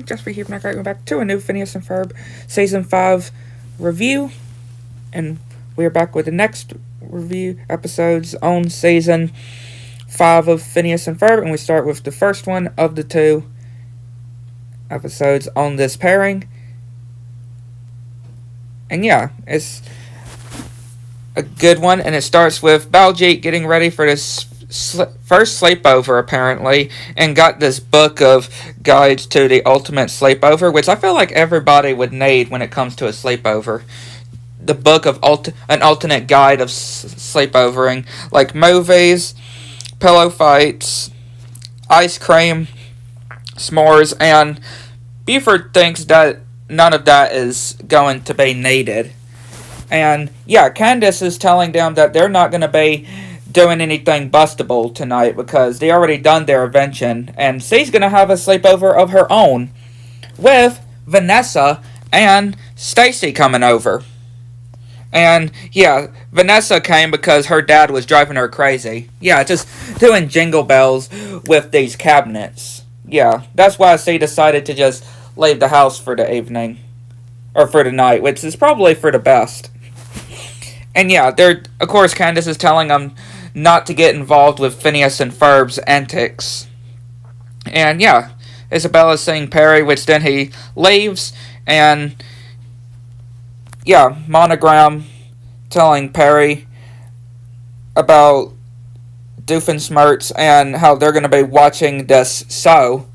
Just for here, going back to a new Phineas and Ferb Season 5 review. And we're back with the next review episodes on Season 5 of Phineas and Ferb. And we start with the first one of the two episodes on this pairing. And yeah, it's a good one. And it starts with Baljeet getting ready for this first sleepover, apparently, and got this book of guides to the ultimate sleepover, which I feel like everybody would need when it comes to a sleepover. The book of an alternate guide of sleepovering, like movies, pillow fights, ice cream, s'mores, and Buford thinks that none of that is going to be needed. And yeah, Candace is telling them that they're not going to be doing anything bustable tonight because they already done their invention, and she's gonna have a sleepover of her own with Vanessa and Stacy coming over. And yeah, Vanessa came because her dad was driving her crazy. Yeah, just doing jingle bells with these cabinets. Yeah, that's why she decided to just leave the house for the evening, or for the night, which is probably for the best. And yeah, of course Candace is telling them not to get involved with Phineas and Ferb's antics. And yeah, Isabella's seeing Perry, which then he leaves, and yeah, Monogram telling Perry about Doofenshmirtz and how they're going to be watching this show.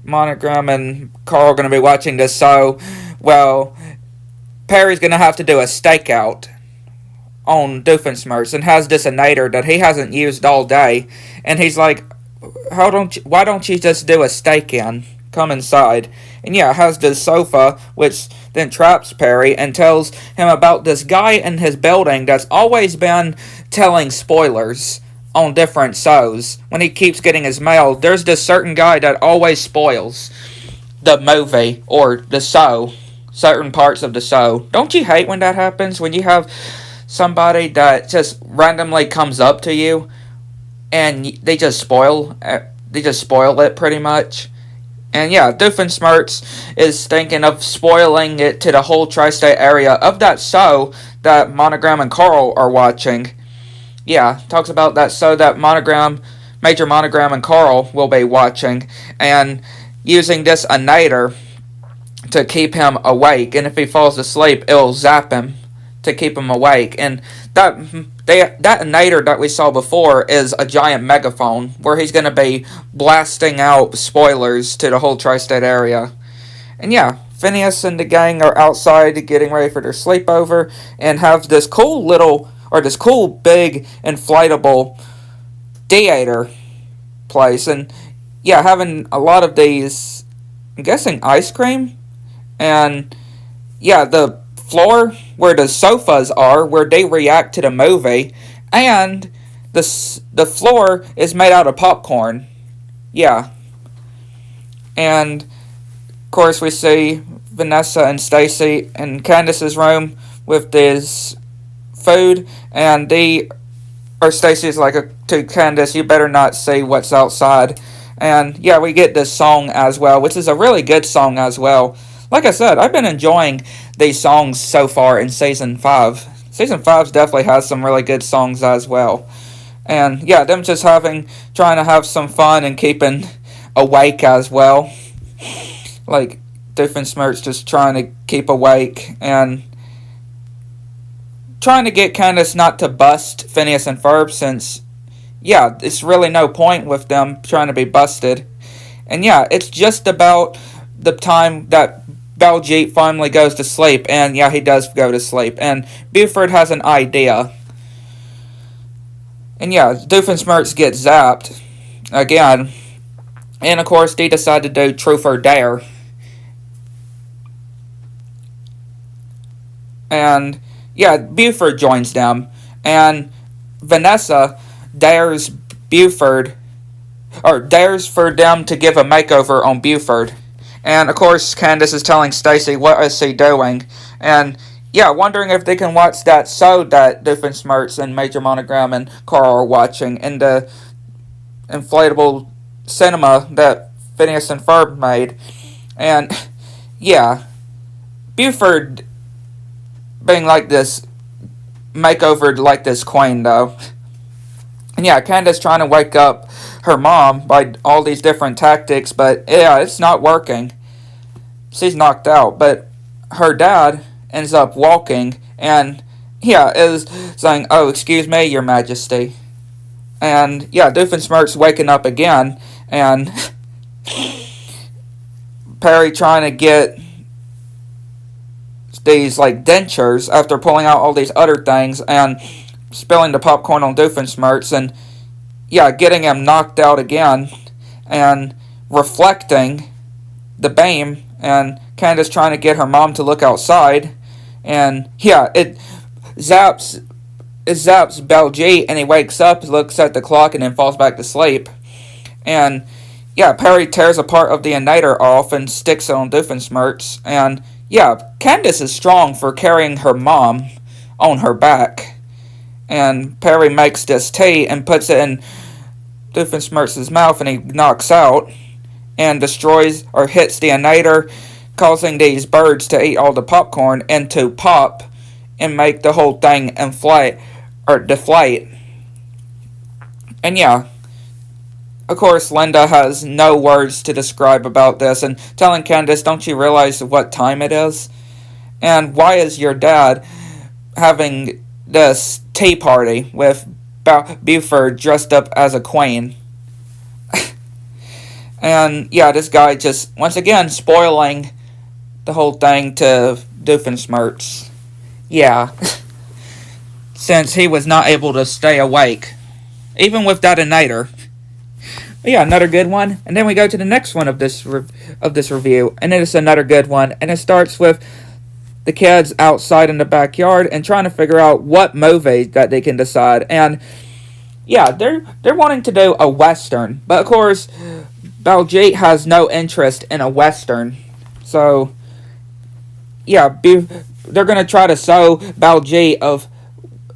Monogram and Carl are going to be watching this show. Well, Perry's going to have to do a stakeout on Doofenshmirtz and has this inator that he hasn't used all day, and he's like, why don't you just do a stake-in? Come inside. And yeah, has this sofa, which then traps Perry and tells him about this guy in his building that's always been telling spoilers on different shows. When he keeps getting his mail, there's this certain guy that always spoils the movie or the show, certain parts of the show. Don't you hate when that happens? When you have somebody that just randomly comes up to you and they just spoil it pretty much. And yeah, Doofenshmirtz is thinking of spoiling it to the whole tri-state area of that show that Monogram and Carl are watching. Yeah, talks about that show that Major Monogram and Carl will be watching, and using this inator to keep him awake, and if he falls asleep, it'll zap him to keep him awake. And that inator that we saw before is a giant megaphone where he's going to be blasting out spoilers to the whole tri-state area. And yeah, Phineas and the gang are outside getting ready for their sleepover and have this cool big inflatable theater place. And yeah, having a lot of these, I'm guessing ice cream, and yeah, the floor where the sofas are, where they react to the movie, and the floor is made out of popcorn. Yeah. And of course we see Vanessa and Stacy in Candace's room with this food, and Stacy's like to Candace, you better not see what's outside. And yeah, we get this song as well, which is a really good song as well. Like I said, I've been enjoying these songs so far in Season 5. Season 5 definitely has some really good songs as well. And yeah, them just trying to have some fun and keeping awake as well. Like, Doofenshmirtz just trying to keep awake and trying to get Candace not to bust Phineas and Ferb, since, yeah, it's really no point with them trying to be busted. And yeah, it's just about the time that Baljeet finally goes to sleep, and yeah, he does go to sleep, and Buford has an idea. And yeah, Doofenshmirtz gets zapped again, and of course they decide to do Truth or Dare. And yeah, Buford joins them, and Vanessa dares for them to give a makeover on Buford. And of course, Candace is telling Stacy what is she doing, and yeah, wondering if they can watch that show that Doofenshmirtz and Major Monogram and Carl are watching in the inflatable cinema that Phineas and Ferb made. And yeah, Buford being like this makeover like this queen though. And yeah, Candace trying to wake up her mom by all these different tactics, but yeah, it's not working. She's knocked out, but her dad ends up walking and yeah, is saying, "Oh, excuse me, your majesty." And yeah, Doofenshmirtz waking up again, and Perry trying to get these like dentures after pulling out all these other things and spilling the popcorn on Doofenshmirtz, and yeah, getting him knocked out again, and reflecting the beam, and Candace trying to get her mom to look outside, and yeah, it zaps Baljeet, and he wakes up, looks at the clock, and then falls back to sleep. And yeah, Perry tears a part of the igniter off and sticks it on Doofenshmirtz. And yeah, Candace is strong for carrying her mom on her back. And Perry makes this tea and puts it in Doofenshmirtz's mouth, and he knocks out and destroys or hits the igniter, causing these birds to eat all the popcorn and to pop and make the whole thing inflate or deflate. And yeah, of course, Linda has no words to describe about this, and telling Candace, "Don't you realize what time it is? And why is your dad having this tea party with Buford dressed up as a queen?" And yeah, this guy just once again spoiling the whole thing to Doofenshmirtz. Yeah, since he was not able to stay awake, even with that igniter. But yeah, another good one. And then we go to the next one of this review, and it is another good one. And it starts with the kids outside in the backyard and trying to figure out what movie that they can decide. And yeah, they're wanting to do a western, but of course, Baljeet has no interest in a western. So yeah, they're gonna try to show Baljeet of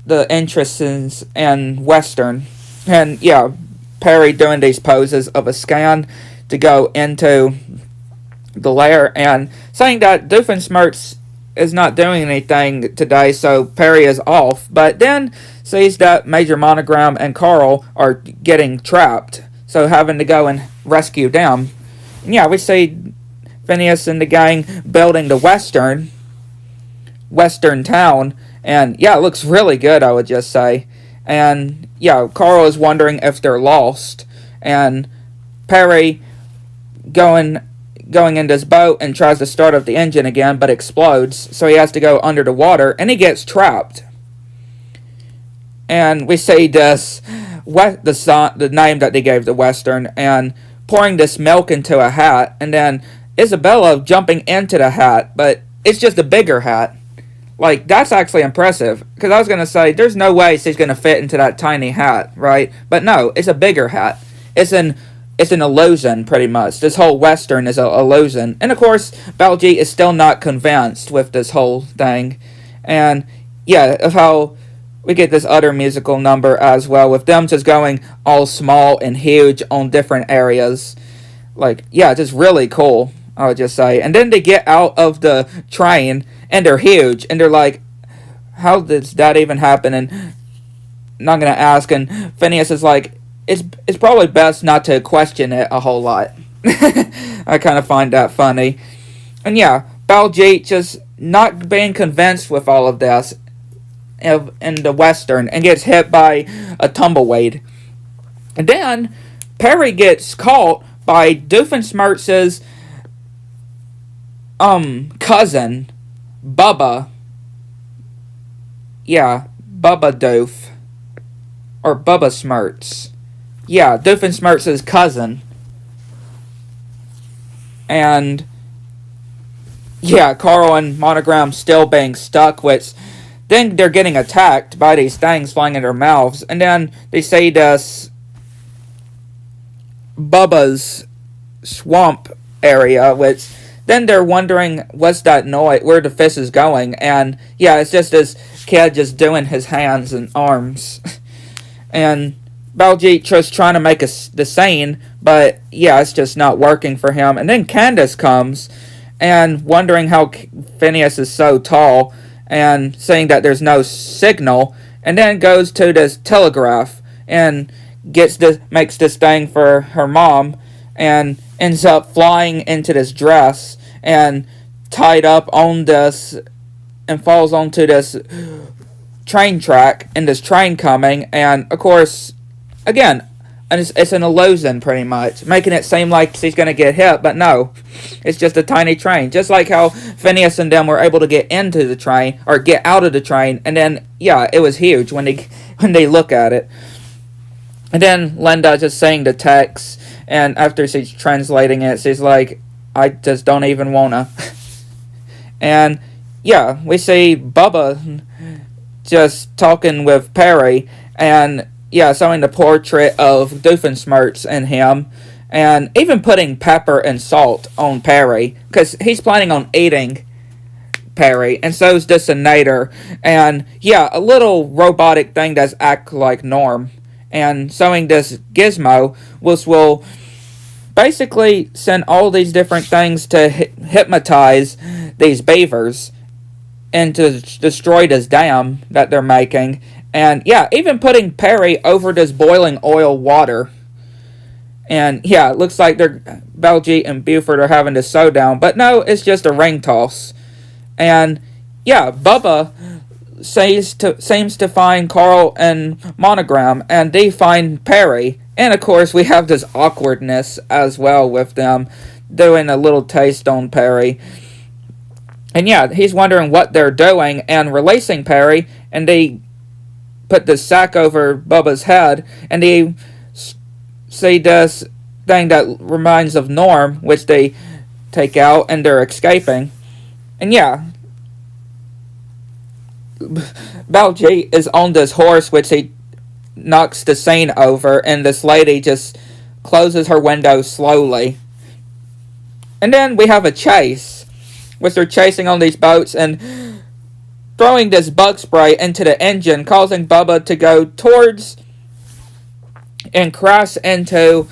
the interests in western. And yeah, Perry doing these poses of a scan to go into the lair and saying that Doofenshmirtz is not doing anything today, so Perry is off. But then sees that Major Monogram and Carl are getting trapped, so having to go and rescue them. And yeah, we see Phineas and the gang building the western town, and yeah, it looks really good, I would just say. And yeah, Carl is wondering if they're lost, and Perry going in this boat and tries to start up the engine again, but explodes, so he has to go under the water, and he gets trapped. And we see this the name that they gave the western, and pouring this milk into a hat, and then Isabella jumping into the hat, but it's just a bigger hat. Like, that's actually impressive, because I was going to say, there's no way she's going to fit into that tiny hat, right? But no, it's a bigger hat. It's an illusion, pretty much. This whole western is an illusion. And of course, Baljeet is still not convinced with this whole thing. And yeah, of how we get this other musical number as well, with them just going all small and huge on different areas. Like, yeah, just really cool, I would just say. And then they get out of the train, and they're huge, and they're like, how does that even happen? And I'm not going to ask, and Phineas is like, it's probably best not to question it a whole lot. I kind of find that funny. And yeah, Baljeet just not being convinced with all of this in the western, and gets hit by a tumbleweed. And then Perry gets caught by Doofenshmirtz's cousin, Bubba. Yeah, Bubba Doof. Or Bubba Smirtz. Yeah, Doofenshmirtz's cousin. And yeah, Carl and Monogram still being stuck, which then they're getting attacked by these things flying in their mouths. And then they say this Bubba's swamp area, which then they're wondering what's that noise, where the fish is going. And yeah, it's just this kid just doing his hands and arms. And Baljeet just trying to make the scene, but yeah, it's just not working for him. And then Candace comes and wondering how Phineas is so tall and saying that there's no signal, and then goes to this telegraph and makes this thing for her mom and ends up flying into this dress and tied up on this and falls onto this train track and this train coming, and of course again it's an illusion pretty much, making it seem like she's gonna get hit, but no, it's just a tiny train, just like how Phineas and them were able to get into the train or get out of the train, and then yeah, it was huge when they look at it. And then Linda just saying the text, and after she's translating it, she's like, I just don't even wanna. And yeah, we see Bubba just talking with Perry, and yeah, showing the portrait of Doofenshmirtz and him, and even putting pepper and salt on Perry, because he's planning on eating Perry, and so's this Nader, and yeah, a little robotic thing that's act like Norm, and showing this gizmo, which will basically send all these different things to hypnotize these beavers and to destroy this dam that they're making. And yeah, even putting Perry over this boiling oil water. And yeah, it looks like Baljeet and Buford are having this showdown, but no, it's just a ring toss. And yeah, Bubba seems to find Carl and Monogram, and they find Perry. And of course, we have this awkwardness as well with them doing a little taste on Perry. And yeah, he's wondering what they're doing and releasing Perry, and they put the sack over Bubba's head, and they see this thing that reminds of Norm, which they take out, and they're escaping. And yeah, Baljeet is on this horse, which he knocks the scene over, and this lady just closes her window slowly. And then we have a chase, which they're chasing on these boats and throwing this bug spray into the engine, causing Bubba to go towards and crash into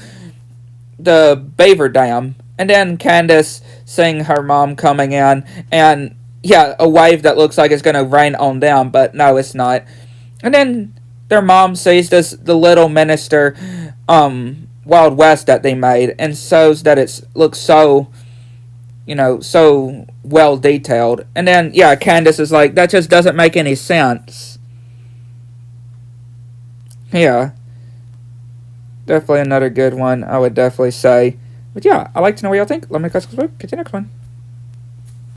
the beaver dam. And then Candace seeing her mom coming in, and yeah, a wave that looks like it's going to rain on them, but no, it's not. And then their mom sees the little miniature Wild West that they made, and shows that it looks so, so well detailed. And then yeah, Candace is like, that just doesn't make any sense. Yeah, definitely another good one, I would definitely say. But yeah, I'd like to know what y'all think. Let me know. Catch you next one.